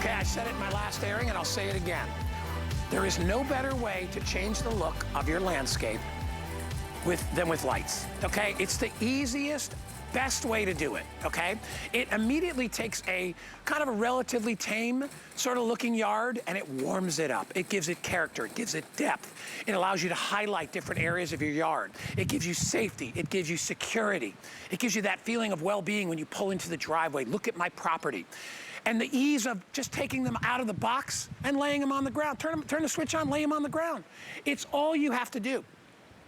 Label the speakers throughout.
Speaker 1: Okay, I said it in my last airing, and I'll say it again. There is no better way to change the look of your landscape than with lights, okay? It's the easiest, best way to do it, okay? It immediately takes a kind of a relatively tame sort of looking yard and it warms it up. It gives it character, it gives it depth. It allows you to highlight different areas of your yard. It gives you safety, it gives you security. It gives you that feeling of well-being when you pull into the driveway. Look at my property. And the ease of just taking them out of the box and laying them on the ground. Turn the switch on, lay them on the ground. It's all you have to do.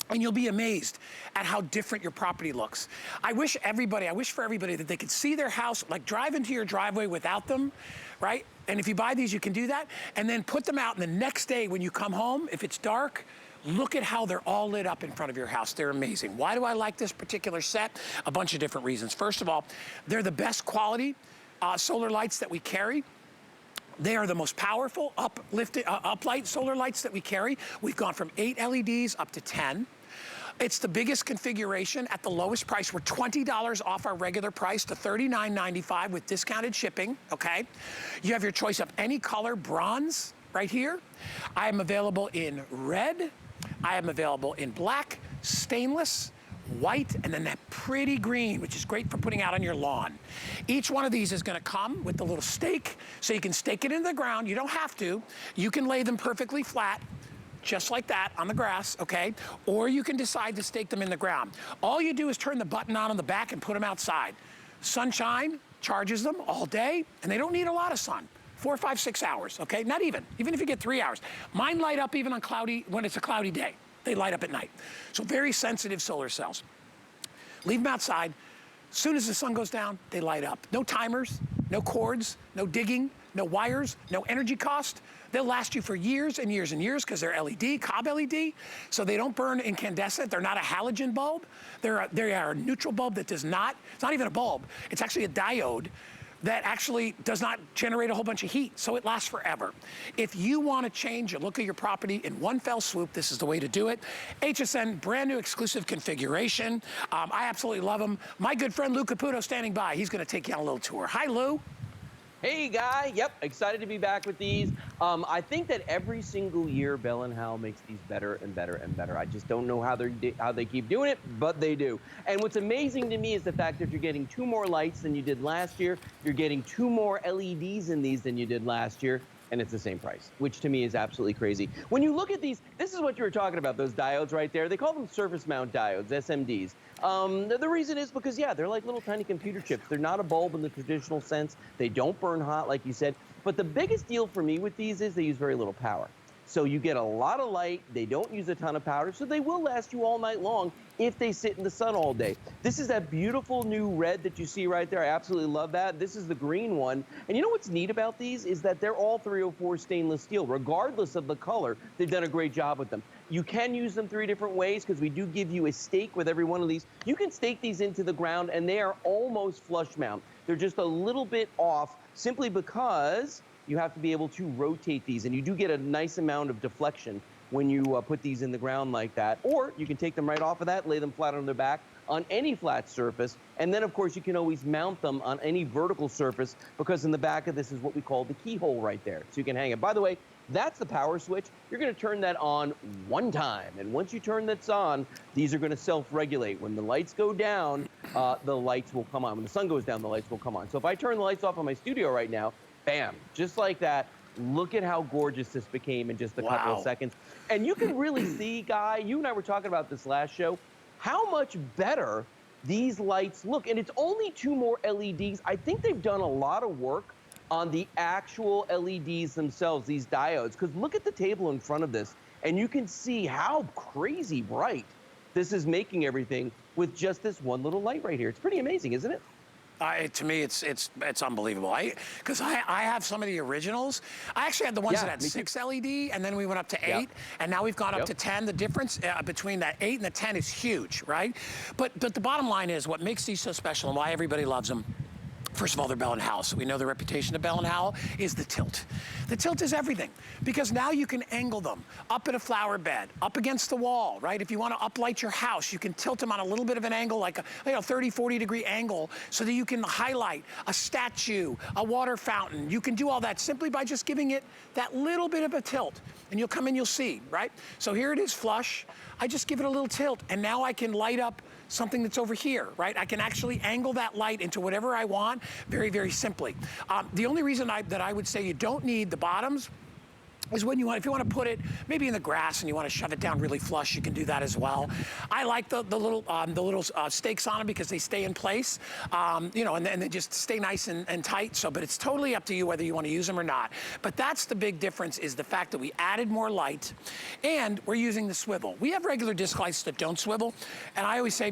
Speaker 1: And you'll be amazed at how different your property looks. I wish for everybody that they could see their house, like drive into your driveway without them, right? And if you buy these, you can do that. And then put them out, and the next day when you come home, if it's dark, look at how they're all lit up in front of your house. They're amazing. Why do I like this particular set? A bunch of different reasons. First of all, they're the best quality solar lights that we carry. They are the most powerful uplight solar lights that we carry. We've gone from 8 LEDs up to 10. It's the biggest configuration at the lowest price. We're $20 off our regular price to $39.95 with discounted shipping, okay? You have your choice of any color, bronze right here. I am available in red. I am available in black, stainless, white, and then that pretty green, which is great for putting out on your lawn. Each one of these is gonna come with the little stake, so you can stake it into the ground. You don't have to. You can lay them perfectly flat, just like that on the grass, okay? Or you can decide to stake them in the ground. All you do is turn the button on the back and put them outside. Sunshine charges them all day, and they don't need a lot of sun. 4, 5, 6 hours, okay? Not even if you get 3 hours. Mine light up even on when it's a cloudy day. They light up at night. So very sensitive solar cells. Leave them outside. As soon as the sun goes down, they light up. No timers, no cords, no digging, no wires, no energy cost. They'll last you for years and years and years because they're LED, cob LED, so they don't burn incandescent. They're not a halogen bulb. They are a neutral bulb that does not, it's not even a bulb. It's actually a diode that actually does not generate a whole bunch of heat, so it lasts forever. If you want to change the look of your property in one fell swoop, this is the way to do it. HSN, brand new exclusive configuration. I absolutely love them. My good friend Lou Caputo standing by. He's going to take you on a little tour. Hi, Lou.
Speaker 2: Hey, Guy. Yep, excited to be back with these. I think that every single year, Bell and Howell makes these better and better and better. I just don't know how they keep doing it, but they do. And what's amazing to me is the fact that you're getting 2 more lights than you did last year. You're getting 2 more LEDs in these than you did last year. And it's the same price, which to me is absolutely crazy. When you look at these, this is what you were talking about, those diodes right there. They call them surface mount diodes, SMDs. The reason is because, yeah, they're like little tiny computer chips. They're not a bulb in the traditional sense. They don't burn hot, like you said. But the biggest deal for me with these is they use very little power. So you get a lot of light, they don't use a ton of power, so they will last you all night long if they sit in the sun all day. This is that beautiful new red that you see right there. I absolutely love that. This is the green one. And you know what's neat about these is that they're all 304 stainless steel. Regardless of the color, they've done a great job with them. You can use them 3 different ways because we do give you a stake with every one of these. You can stake these into the ground and they are almost flush mount. They're just a little bit off simply because you have to be able to rotate these, and you do get a nice amount of deflection when you put these in the ground like that. Or you can take them right off of that, lay them flat on their back on any flat surface, and then of course you can always mount them on any vertical surface because in the back of this is what we call the keyhole right there. So you can hang it. By the way, that's the power switch. You're going to turn that on one time, and once you turn this on, these are going to self-regulate. When the lights go down, the lights will come on. When the sun goes down, the lights will come on. So if I turn the lights off on my studio right now, bam, just like that. Look at how gorgeous this became in just a couple of seconds. And you can really see, Guy, you and I were talking about this last show, how much better these lights look. And it's only 2 more LEDs. I think they've done a lot of work on the actual LEDs themselves, these diodes. Because look at the table in front of this, and you can see how crazy bright this is making everything with just this one little light right here. It's pretty amazing, isn't it?
Speaker 1: To me, it's unbelievable. Because I have some of the originals. I actually had the ones that had 6 LED, and then we went up to 8, and now we've gone up to 10. The difference between that 8 and the 10 is huge, right? But the bottom line is what makes these so special and why everybody loves them. First of all, they're Bell & Howell, so we know the reputation of Bell & Howell is the tilt. The tilt is everything, because now you can angle them up at a flower bed, up against the wall, right? If you want to uplight your house, you can tilt them on a little bit of an angle, like a 30, 40 degree angle, so that you can highlight a statue, a water fountain. You can do all that simply by just giving it that little bit of a tilt. And you'll come in, you'll see, right? So here it is flush. I just give it a little tilt, and now I can light up something that's over here, right? I can actually angle that light into whatever I want very, very simply. The only reason that I would say you don't need the bottoms is when if you want to put it maybe in the grass and you want to shove it down really flush, you can do that as well. I like the little stakes on them because they stay in place, you know, and they just stay nice and tight. So, but it's totally up to you whether you want to use them or not. But that's the big difference, is the fact that we added more light and we're using the swivel. We have regular disc lights that don't swivel, and I always say,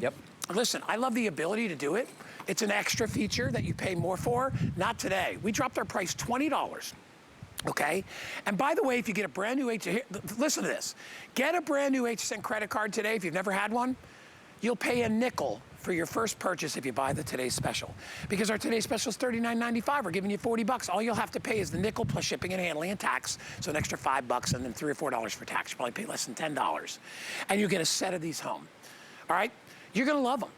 Speaker 1: listen, I love the ability to do it. It's an extra feature that you pay more for. Not today. We dropped our price $20. Okay, and by the way, if you get a brand new listen to this, get a brand new HSN credit card today if you've never had one. You'll pay a nickel for your first purchase if you buy the Today's Special, because our Today's Special is $39.95. We're giving you $40. All you'll have to pay is the nickel plus shipping and handling and tax, so an extra $5 and then $3 or $4 for tax. You probably pay less than $10, and you get a set of these home. All right, you're gonna love them.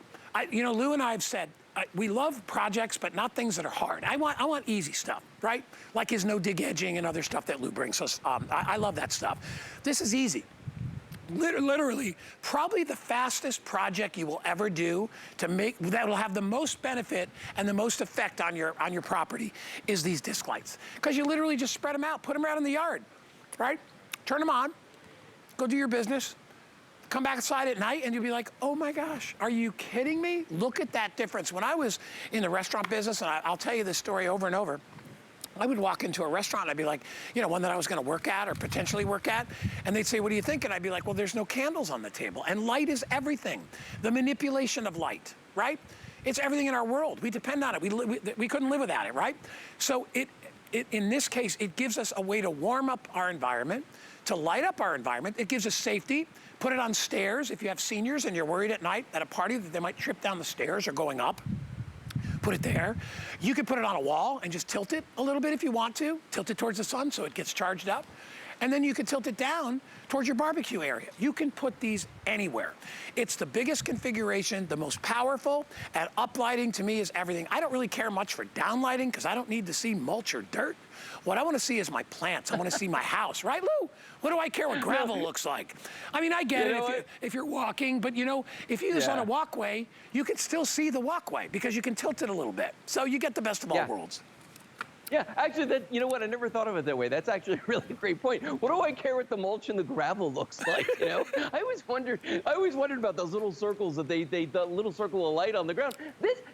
Speaker 1: You know, Lou and I have said, we love projects, but not things that are hard. I want easy stuff, right? Like his no-dig edging and other stuff that Lou brings us. I love that stuff. This is easy. Literally, probably the fastest project you will ever do that will have the most benefit and the most effect on your property is these disc lights. Because you literally just spread them out, put them out in the yard, right? Turn them on, go do your business. Come back inside at night and you'll be like, oh my gosh, are you kidding me? Look at that difference. When I was in the restaurant business, and I'll tell you this story over and over, I would walk into a restaurant and I'd be like, you know, one that I was gonna work at or potentially work at, and they'd say, what do you think? And I'd be like, well, there's no candles on the table. And light is everything. The manipulation of light, right? It's everything in our world. We depend on it. We couldn't live without it, right? So in this case, it gives us a way to warm up our environment, to light up our environment. It gives us safety. Put it on stairs. If you have seniors and you're worried at night at a party that they might trip down the stairs or going up, put it there. You can put it on a wall and just tilt it a little bit if you want to. Tilt it towards the sun so it gets charged up. And then you can tilt it down towards your barbecue area. You can put these anywhere. It's the biggest configuration, the most powerful, and uplighting to me is everything. I don't really care much for downlighting because I don't need to see mulch or dirt. What I want to see is my plants. I want to see my house, right, Lou? What do I care what gravel looks like? I mean, I get it if you're walking, but you know, if you use on a walkway, you can still see the walkway because you can tilt it a little bit. So you get the best of all worlds.
Speaker 2: Yeah, actually, you know what? I never thought of it that way. That's actually a really great point. What do I care what the mulch and the gravel looks like? You know, I always wondered about those little circles that the little circle of light on the ground.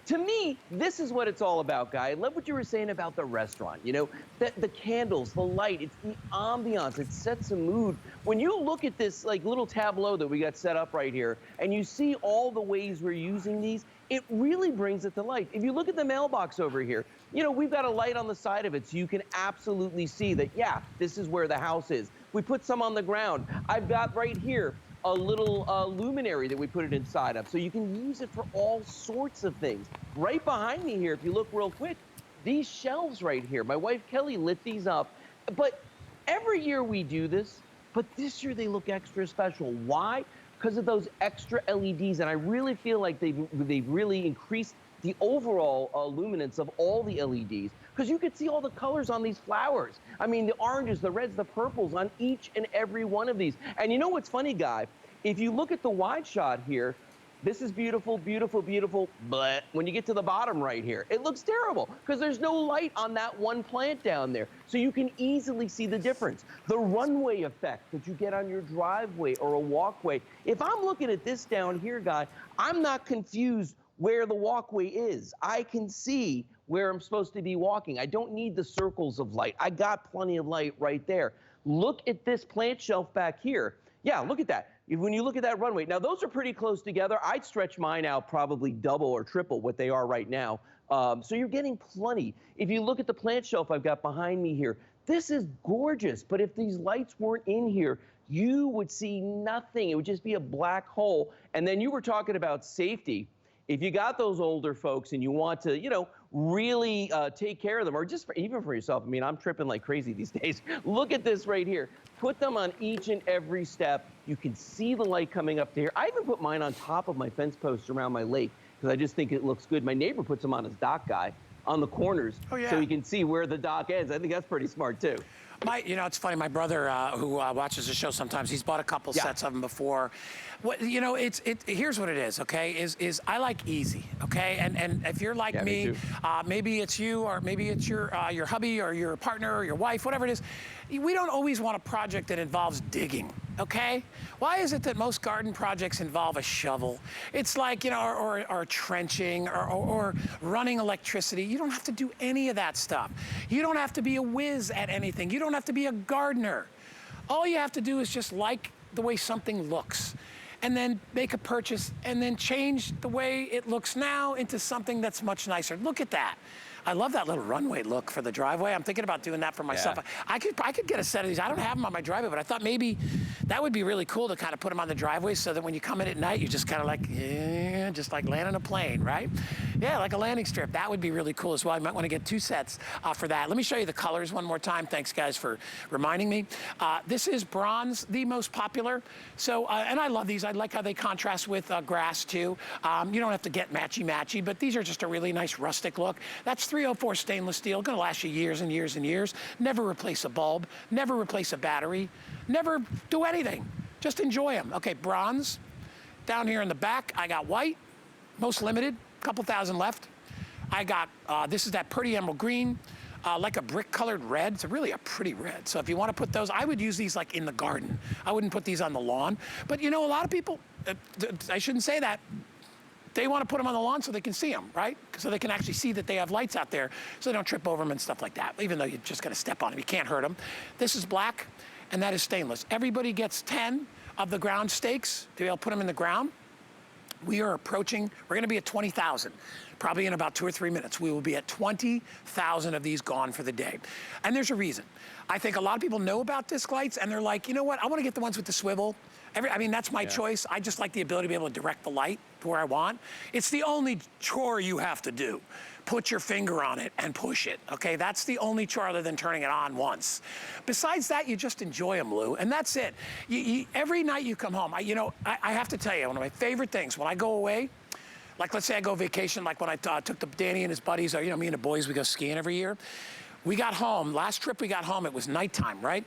Speaker 2: To me, this is what it's all about, Guy. I love what you were saying about the restaurant. You know, the candles, the light, it's the ambiance. It sets a mood. When you look at this like little tableau that we got set up right here, and you see all the ways we're using these, it really brings it to life. If you look at the mailbox over here, you know, we've got a light on the side of it so you can absolutely see that, yeah, this is where the house is. We put some on the ground. I've got right here a little luminary that we put it inside of so you can use it for all sorts of things. Right behind me here, if you look real quick, these shelves right here, my wife Kelly lit these up. But every year we do this, but this year they look extra special. Why? Because of those extra LEDs, and I really feel like they've really increased the overall luminance of all the LEDs, because you could see all the colors on these flowers. I mean, the oranges, the reds, the purples on each and every one of these. And you know what's funny, Guy? If you look at the wide shot here, this is beautiful, beautiful, beautiful, but when you get to the bottom right here, it looks terrible because there's no light on that one plant down there. So you can easily see the difference. The runway effect that you get on your driveway or a walkway. If I'm looking at this down here, Guy, I'm not confused where the walkway is. I can see where I'm supposed to be walking. I don't need the circles of light. I got plenty of light right there. Look at this plant shelf back here. Yeah, look at that. When you look at that runway, now those are pretty close together. I'd stretch mine out probably double or triple what they are right now. So you're getting plenty. If you look at the plant shelf I've got behind me here, this is gorgeous. But if these lights weren't in here, you would see nothing. It would just be a black hole. And then you were talking about safety. If you got those older folks and you want to, you know, really take care of them, or just even for yourself. I mean, I'm tripping like crazy these days. Look at this right here. Put them on each and every step. You can see the light coming up to here. I even put mine on top of my fence posts around my lake because I just think it looks good. My neighbor puts them on his dock guy on the corners so he can see where the dock ends. I think that's pretty smart too.
Speaker 1: You know, it's funny. My brother, who watches the show sometimes, he's bought a couple sets of them before. You know, here's what it is. Okay, is I like easy. Okay, and if you're like me maybe it's you, or maybe it's your hubby or your partner or your wife, whatever it is. We don't always want a project that involves digging. Okay, why is it that most garden projects involve a shovel? It's like, you know, or trenching or running electricity. You don't have to do any of that stuff. You don't have to be a whiz at anything. You don't have to be a gardener. All you have to do is just like the way something looks, and then make a purchase, and then change the way it looks now into something that's much nicer. Look at that. I love that little runway look for the driveway. I'm thinking about doing that for myself. I could get a set of these. I don't have them on my driveway, but I thought maybe that would be really cool to kind of put them on the driveway so that when you come in at night, you're just kind of like, just like landing a plane, right? Yeah, like a landing strip. That would be really cool as well. You might want to get 2 sets for that. Let me show you the colors one more time. Thanks, guys, for reminding me. This is bronze, the most popular. So, and I love these. I like how they contrast with grass, too. You don't have to get matchy-matchy, but these are just a really nice rustic look. That's 304 stainless steel, gonna last you years and years and years. Never replace a bulb, never replace a battery, never do anything. Just enjoy them. Okay, bronze. Down here in the back, I got white, most limited, couple thousand left. I got, this is that pretty emerald green, like a brick colored red. It's really a pretty red. So if you want to put those, I would use these like in the garden. I wouldn't put these on the lawn. But you know, a lot of people, I shouldn't say that. They want to put them on the lawn so they can see them, right? So they can actually see that they have lights out there so they don't trip over them and stuff like that, even though you're just going to step on them. You can't hurt them. This is black, and that is stainless. Everybody gets 10 of the ground stakes to be able to put them in the ground. We are approaching, we're going to be at 20,000. Probably in about 2 or 3 minutes, we will be at 20,000 of these gone for the day. And there's a reason. I think a lot of people know about disc lights, and they're like, you know what, I want to get the ones with the swivel. I mean, that's my choice. I just like the ability to be able to direct the light to where I want. It's the only chore you have to do. Put your finger on it and push it, okay? That's the only chore other than turning it on once. Besides that, you just enjoy them, Lou, and that's it. Every night you come home, I have to tell you, one of my favorite things, when I go away, like let's say I go vacation, like when I took Danny and his buddies, or me and the boys, we go skiing every year. We got home, last trip we got home, it was nighttime, right?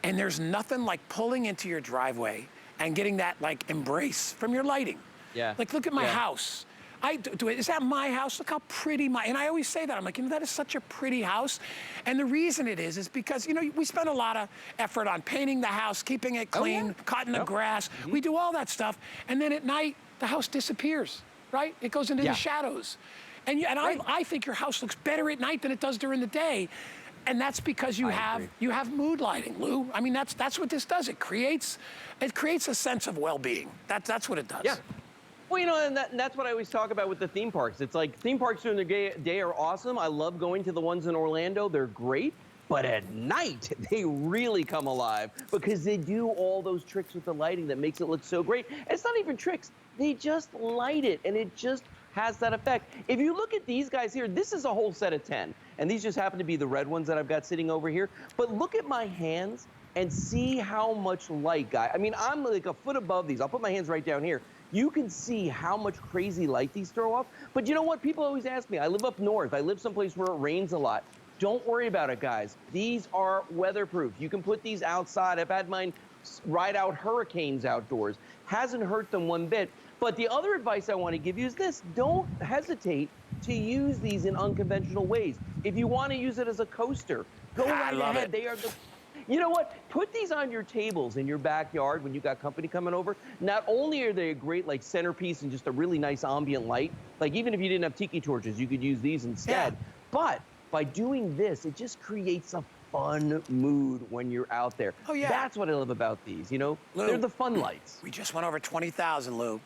Speaker 1: And there's nothing like pulling into your driveway and getting that like embrace from your lighting. Yeah. Like, look at my house. Is that my house? Look how pretty and I always say that. I'm like, that is such a pretty house. And the reason it is because, we spend a lot of effort on painting the house, keeping it clean, cutting the grass. We do all that stuff. And then at night, the house disappears, right? It goes into the shadows. And I think your house looks better at night than it does during the day. And that's because you have mood lighting, Lou. I mean, that's what this does. It creates a sense of well-being. That's what it does. Yeah.
Speaker 2: Well, and that's what I always talk about with the theme parks. It's like theme parks during the day are awesome. I love going to the ones in Orlando. They're great. But at night, they really come alive because they do all those tricks with the lighting that makes it look so great. And it's not even tricks. They just light it, and it just has that effect. If you look at these guys here, this is a whole set of 10. And these just happen to be the red ones that I've got sitting over here. But look at my hands and see how much light, guy. I mean, I'm like a foot above these. I'll put my hands right down here. You can see how much crazy light these throw off. But you know what? People always ask me. I live up north. I live someplace where it rains a lot. Don't worry about it, guys. These are weatherproof. You can put these outside. I've had mine ride out hurricanes outdoors. Hasn't hurt them one bit. But the other advice I want to give you is this. Don't hesitate to use these in unconventional ways. If you want to use it as a coaster, go right ahead. They are the... You know what? Put these on your tables in your backyard when you got company coming over. Not only are they a great like centerpiece and just a really nice ambient light, like even if you didn't have tiki torches, you could use these instead. Yeah. But by doing this, it just creates a fun mood when you're out there. Oh, yeah. That's what I love about these, Lou, they're the fun lights.
Speaker 1: We just went over 20,000, Lou.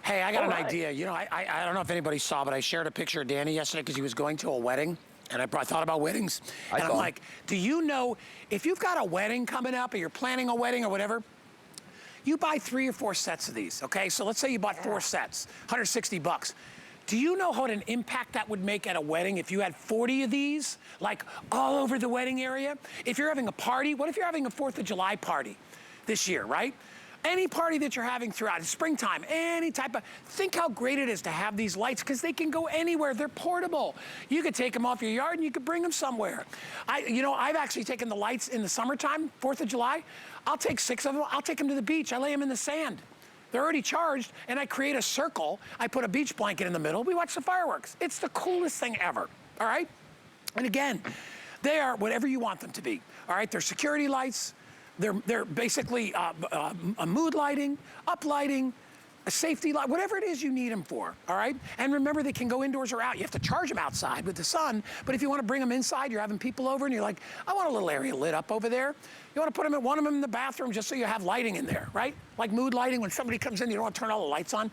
Speaker 1: Hey, I got an idea. I don't know if anybody saw, but I shared a picture of Danny yesterday because he was going to a wedding. And I thought about weddings. And I'm like, do you know, if you've got a wedding coming up or you're planning a wedding or whatever, you buy 3 or 4 sets of these, okay? So let's say you bought 4 sets, $160. Do you know what an impact that would make at a wedding if you had 40 of these, like all over the wedding area? If you're having a party, what if you're having a 4th of July party this year, right? Any party that you're having throughout springtime, any type of, think how great it is to have these lights because they can go anywhere. They're portable. You could take them off your yard and you could bring them somewhere. I've actually taken the lights in the summertime, 4th of July. I'll take 6 of them. I'll take them to the beach. I lay them in the sand. They're already charged, and I create a circle. I put a beach blanket in the middle. We watch the fireworks. It's the coolest thing ever, all right? And again, they are whatever you want them to be, all right? They're security lights. They're basically a mood lighting, up lighting, a safety light, whatever it is you need them for, all right? And remember, they can go indoors or out. You have to charge them outside with the sun, but if you want to bring them inside, you're having people over and you're like, I want a little area lit up over there. You want to put them one of them in the bathroom just so you have lighting in there, right? Like mood lighting, when somebody comes in, you don't want to turn all the lights on.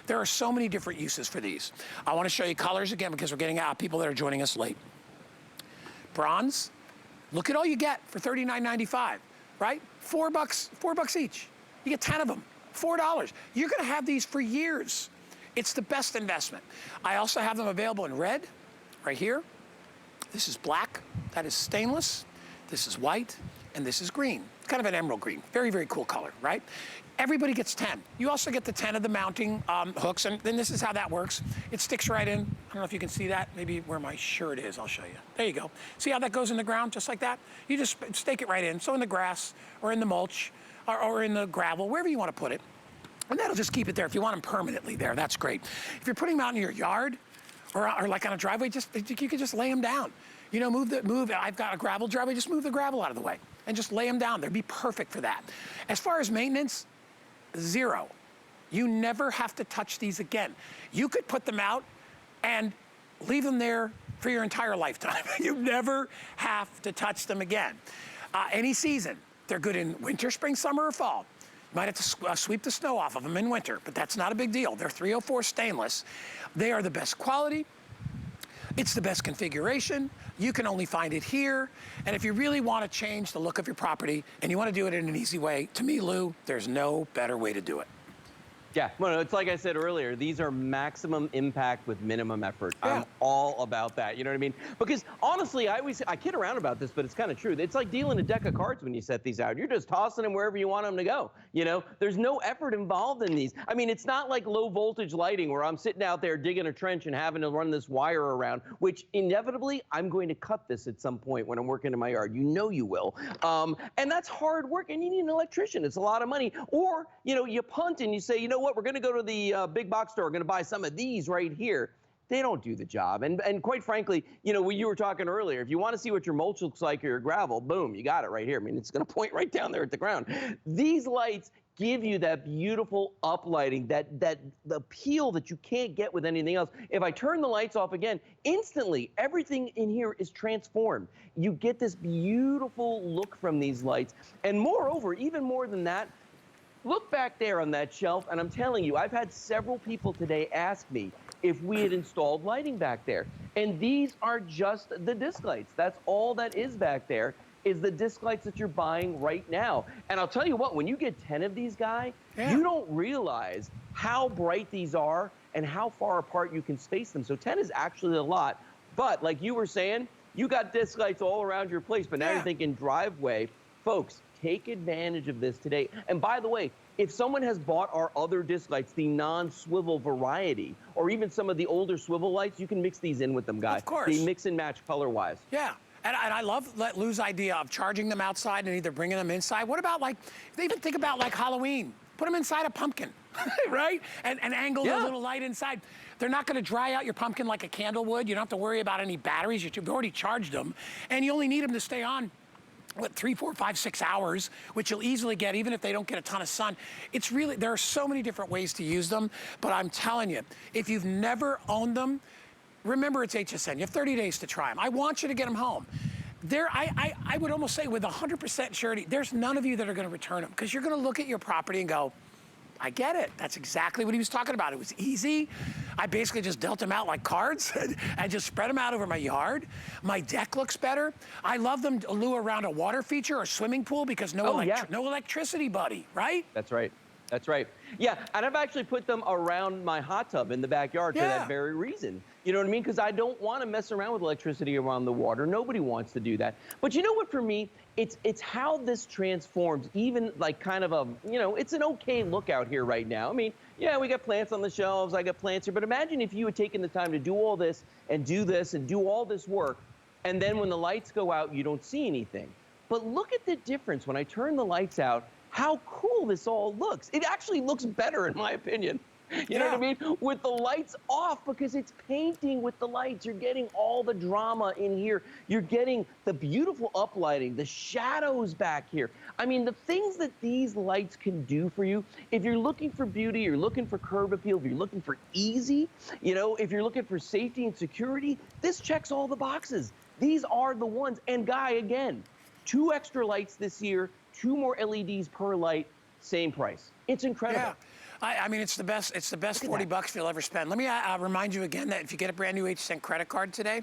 Speaker 1: There are so many different uses for these. I want to show you colors again because we're getting out people that are joining us late. Bronze, look at all you get for $39.95. Right? $4 each. You get 10 of them, $4. You're gonna have these for years. It's the best investment. I also have them available in red, right here. This is black, that is stainless. This is white, and this is green. It's kind of an emerald green. Very, very cool color, right? Everybody gets 10. You also get the 10 of the mounting hooks, and then this is how that works. It sticks right in. I don't know if you can see that. Maybe where my shirt is, I'll show you. There you go. See how that goes in the ground, just like that? You just stake it right in. So in the grass, or in the mulch, or in the gravel, wherever you want to put it. And that'll just keep it there. If you want them permanently there, that's great. If you're putting them out in your yard, or like on a driveway, you can just lay them down. You know, I've got a gravel driveway, just move the gravel out of the way, and just lay them down. They'd be perfect for that. As far as maintenance, 0. You never have to touch these again. You could put them out and leave them there for your entire lifetime. You never have to touch them again. Any season. They're good in winter, spring, summer, or fall. You might have to sweep the snow off of them in winter, but that's not a big deal. They're 304 stainless. They are the best quality. It's the best configuration. You can only find it here. And if you really want to change the look of your property and you want to do it in an easy way, to me, Lou, there's no better way to do it.
Speaker 2: Yeah, well, it's like I said earlier, these are maximum impact with minimum effort. Yeah. I'm all about that, you know what I mean? Because honestly, I kid around about this, but it's kind of true. It's like dealing a deck of cards when you set these out. You're just tossing them wherever you want them to go, you know? There's no effort involved in these. I mean, it's not like low voltage lighting where I'm sitting out there digging a trench and having to run this wire around, which inevitably I'm going to cut this at some point when I'm working in my yard. You know you will. And that's hard work, and you need an electrician. It's a lot of money. Or, you know, you punt and you say, you know what, we're going to go to the big box store, we're going to buy some of these right here. They don't do the job. And quite frankly, you know, when you were talking earlier, if you want to see what your mulch looks like or your gravel, boom, you got it right here. I mean, it's going to point right down there at the ground. These lights give you that beautiful uplighting, the appeal that you can't get with anything else. If I turn the lights off again, instantly, everything in here is transformed. You get this beautiful look from these lights. And moreover, even more than that, look back there on that shelf, and I'm telling you, I've had several people today ask me if we had installed lighting back there. And these are just the disc lights. That's all that is back there, is the disc lights that you're buying right now. And I'll tell you what, when you get 10 of these, Guy, you don't realize how bright these are and how far apart you can space them. So 10 is actually a lot. But like you were saying, you got disc lights all around your place, but now you're thinking driveway. Folks, take advantage of this today. And by the way, if someone has bought our other disc lights, the non-swivel variety, or even some of the older swivel lights, you can mix these in with them, guys.
Speaker 1: Of course.
Speaker 2: They mix and match color-wise.
Speaker 1: Yeah. And I love Lou's idea of charging them outside and either bringing them inside. What about, like, they even think about, like, Halloween. Put them inside a pumpkin, right? And angle the little light inside. They're not going to dry out your pumpkin like a candle would. You don't have to worry about any batteries. You've already charged them. And you only need them to stay on, what, 3, 4, 5, 6 hours, which you'll easily get even if they don't get a ton of sun. It's really, there are so many different ways to use them, but I'm telling you, if you've never owned them, remember it's HSN. You have 30 days to try them. I want you to get them home. I would almost say with 100% surety, there's none of you that are going to return them because you're going to look at your property and go, I get it. That's exactly what he was talking about. It was easy. I basically just dealt them out like cards and just spread them out over my yard. My deck looks better. I love them, Lou, around a water feature or swimming pool because no electricity, buddy, right?
Speaker 2: That's right. That's right. Yeah, and I've actually put them around my hot tub in the backyard for that very reason. You know what I mean? Because I don't want to mess around with electricity around the water. Nobody wants to do that. But you know what, for me, it's how this transforms, even like kind of a, it's an okay look out here right now. I mean, yeah, we got plants on the shelves, I got plants here, but imagine if you had taken the time to do all this and do all this work, and then when the lights go out, you don't see anything. But look at the difference when I turn the lights out, how cool this all looks. It actually looks better, in my opinion. You know what I mean? With the lights off, because it's painting with the lights. You're getting all the drama in here. You're getting the beautiful uplighting, the shadows back here. I mean, the things that these lights can do for you, if you're looking for beauty, you're looking for curb appeal, if you're looking for easy, if you're looking for safety and security, this checks all the boxes. These are the ones. And Guy, again, 2 extra lights this year, 2 more LEDs per light, same price. It's incredible.
Speaker 1: Yeah. I mean, it's the best. It's the best 40 bucks you'll ever spend. Let me remind you again that if you get a brand new HSN credit card today,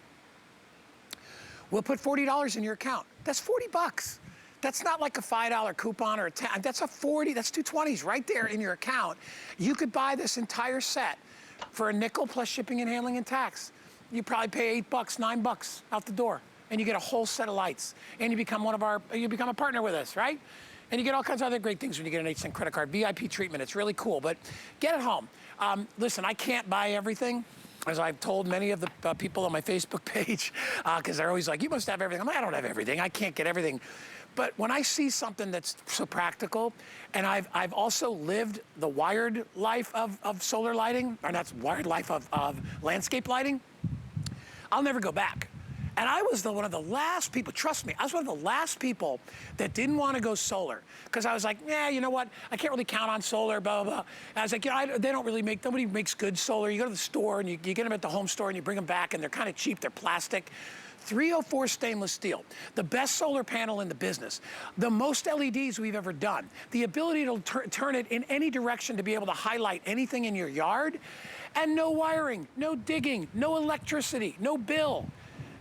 Speaker 1: we'll put $40 in your account. That's 40 bucks. That's not like a $5 coupon or a 10. That's a 40. That's 220s right there in your account. You could buy this entire set for a nickel plus shipping and handling and tax. You probably pay $8, $9 out the door, and you get a whole set of lights, and you become you become a partner with us, right? And you get all kinds of other great things when you get an HSN credit card. VIP treatment, it's really cool, but get it home. Listen, I can't buy everything, as I've told many of the people on my Facebook page, because they're always like, you must have everything. I'm like, I don't have everything. I can't get everything. But when I see something that's so practical, and I've also lived the wired life of solar lighting, or not wired life of landscape lighting, I'll never go back. And I was one of the last people, trust me, I was one of the last people that didn't want to go solar. Because I was like, yeah, you know what? I can't really count on solar, blah, blah, blah. And I was like, they don't really nobody makes good solar. You go to the store and you get them at the home store and you bring them back and they're kind of cheap, they're plastic. 304 stainless steel, the best solar panel in the business, the most LEDs we've ever done, the ability to turn it in any direction to be able to highlight anything in your yard, and no wiring, no digging, no electricity, no bill.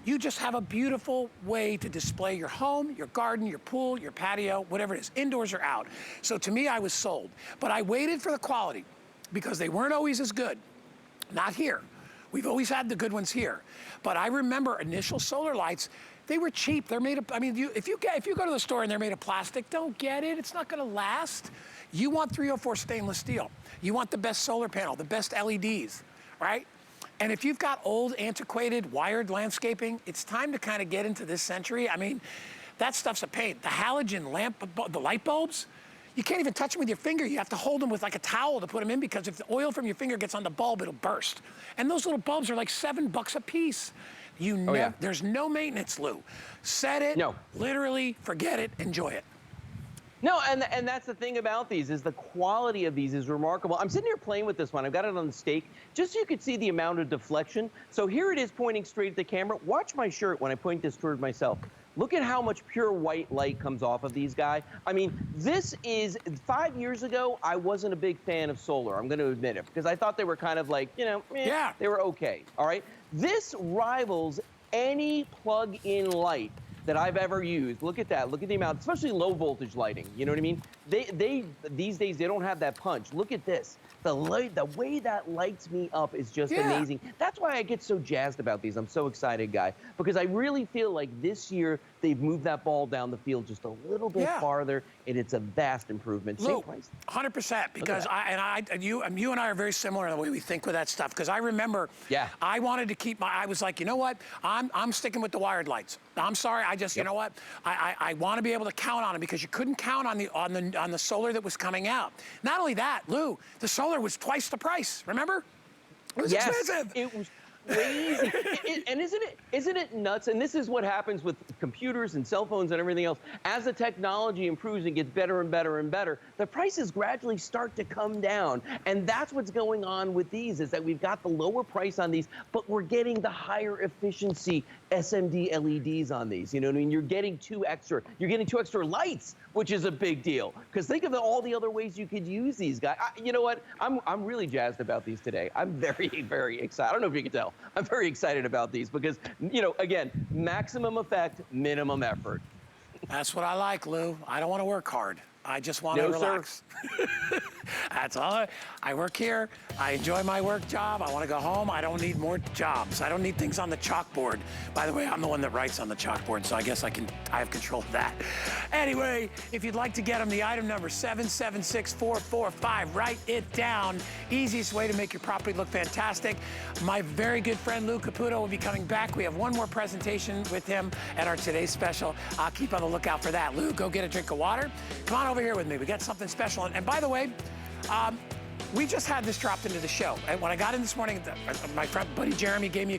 Speaker 1: You just have a beautiful way to display your home, your garden, your pool, your patio, whatever it is, indoors or out. So to me, I was sold. But I waited for the quality because they weren't always as good. Not here. We've always had the good ones here. But I remember initial solar lights, they were cheap. They're made of, I mean, if you go to the store and they're made of plastic, don't get it. It's not going to last. You want 304 stainless steel. You want the best solar panel, the best LEDs, right? And if you've got old, antiquated, wired landscaping, it's time to kind of get into this century. I mean, that stuff's a pain. The halogen lamp, the light bulbs, you can't even touch them with your finger. You have to hold them with like a towel to put them in, because if the oil from your finger gets on the bulb, it'll burst. And those little bulbs are like $7 a piece. There's no maintenance, Lou. Set it, literally forget it, enjoy it.
Speaker 2: No, and that's the thing about these, is the quality of these is remarkable. I'm sitting here playing with this one. I've got it on the stake, just so you could see the amount of deflection. So here it is pointing straight at the camera. Watch my shirt when I point this toward myself. Look at how much pure white light comes off of these guys. I mean, this is, 5 years ago, I wasn't a big fan of solar. I'm going to admit it, because I thought they were kind of like, they were okay. All right. This rivals any plug-in light that I've ever used. Look at that. Look at the amount, especially low voltage lighting. You know what I mean? These days, they don't have that punch. Look at this. The way that lights me up is just amazing. That's why I get so jazzed about these. I'm so excited, Guy, because I really feel like this year they've moved that ball down the field just a little bit farther, and it's a vast improvement.
Speaker 1: Lou, 100%, because you and I are very similar in the way we think with that stuff. Because I remember, I wanted to keep I was like, you know what? I'm sticking with the wired lights. I'm sorry, you know what? I want to be able to count on them, because you couldn't count on the solar that was coming out. Not only that, Lou, the solar was twice the price. Remember? It was expensive.
Speaker 2: It was crazy. And isn't it nuts? And this is what happens with computers and cell phones and everything else. As the technology improves and gets better and better and better, the prices gradually start to come down. And that's what's going on with these, is that we've got the lower price on these, but we're getting the higher efficiency SMD LEDs on these. You know what I mean? You're getting two extra lights, which is a big deal. Because think of all the other ways you could use these guys. You know what? I'm really jazzed about these today. I'm very, very excited. I don't know if you can tell. I'm very excited about these because, again, maximum effect, minimum effort.
Speaker 1: That's what I like, Lou. I don't want to work hard. I just want to relax. That's all. I work here. I enjoy my work job. I want to go home. I don't need more jobs. I don't need things on the chalkboard. By the way, I'm the one that writes on the chalkboard, so I guess I have control of that. Anyway, if you'd like to get them, the item number 776445. Write it down. Easiest way to make your property look fantastic. My very good friend Lou Caputo will be coming back. We have one more presentation with him at our today's special. I'll keep on the lookout for that. Lou, go get a drink of water. Come on over here with me. We got something special. And by the way, we just had this dropped into the show. And when I got in this morning, my friend, buddy Jeremy gave me a